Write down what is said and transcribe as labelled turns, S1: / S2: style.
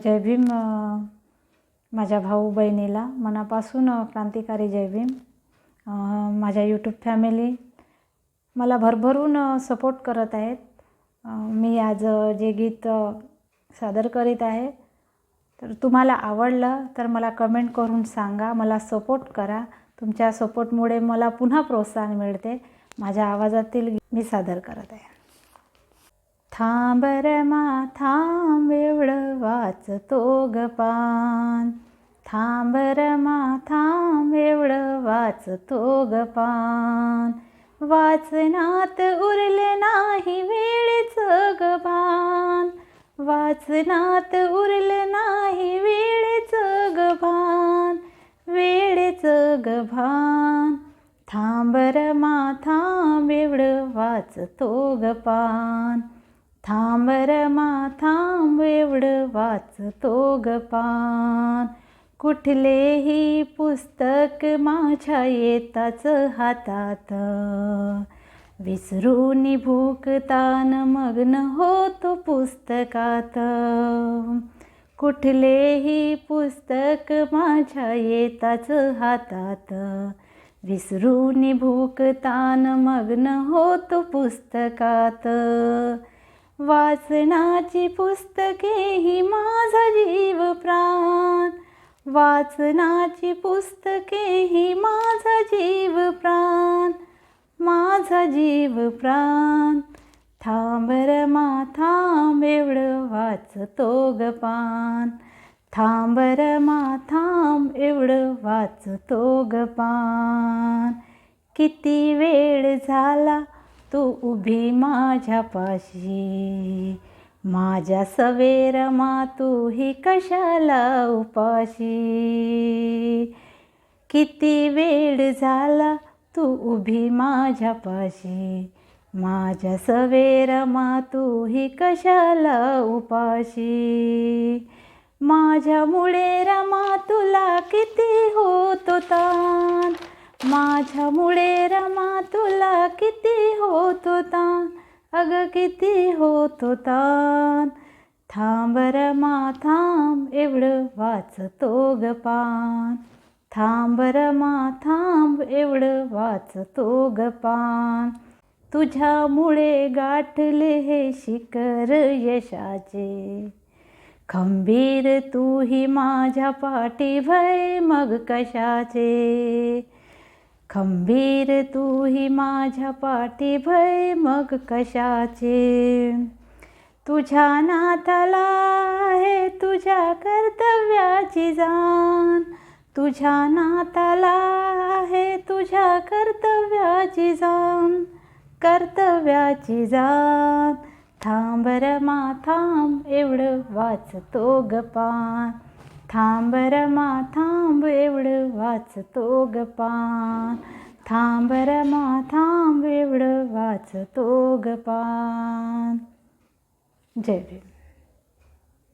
S1: जय भीम माझ्या भाऊ बहिणीला मनापासून क्रांतिकारी जय भीम. माझ्या यूट्यूब फॅमिली मला भरभरून सपोर्ट करत आहेत. मी आज जे गीत सादर करीत आहे तर तुम्हाला आवडलं तर मला कमेंट करून सांगा, मला सपोर्ट करा. तुमच्या सपोर्टमुळे मला पुन्हा प्रोत्साहन मिळते. माझ्या आवाजातील मी सादर करत आहे. थांब रे मा थांब एवढं वाचतो ग पान, थांब रे मा थांब एवढं वाचतो ग पान, वाचनात उरले नाही वेळेचं ग भान, वाचनात उरले नाही वेळेचं ग भान, वेळेचं ग भान. थांब रे मा थांब एवढं वाचतो ग पान, थांब रे मा थांब एवढं वाचतो ग पान. कुठलेही पुस्तक माझ्या येताच हातात, विसरून भूक तान मग्न होतो पुस्तकात. कुठलेही पुस्तक माझ्या येताच हातात, विसरून भूक तान मग्न होतो पुस्तकात. वाचनाची पुस्तके ही माझा जीव प्राण, वाचनाची पुस्तके ही माझा जीव प्राण, माझा जीव प्राण. थांब रे मा थांब एवढं वाचतो ग पान, थांब रे मा थांब एवढं वाचतो ग पान. किती वेळ झाला तू उभी माझ्या पाशी, माझ्या सवेर मा तू ही कशाला उपाशी. किती वेळ झाला तू उभी माझ्या पाशी, माझ्या सवेर मा तू ही कशाला उपाशी. माझ्यामुळे रमा तुला किती होतो ताण, माझ्यामुळे रमा तुला किती होतो ताण, अग किती होतो ताण. थांब रमा थांब एवढं वाचतो ग पान, थांब रमा थांब एवढं वाचतो ग पान. तुझ्यामुळे गाठले हे शिखर यशाचे, खंबीर तू ही माझ्या पाठी भय मग कशाचे. खंबीर तू ही माझ्या पाठी भय मग कशाचे. तुझ्या नाथाला आहे तुझ्या कर्तव्याची जाण, तुझ्या नाथाला आहे तुझ्या कर्तव्याची जाण, कर्तव्याची जाण. थांब रमा थांब एवढं वाचतो ग पान, थांब रमा थांब एवढं वाचतो ग पान, थांब रमा थांब एवढं वाचतो ग पान. जय भीम.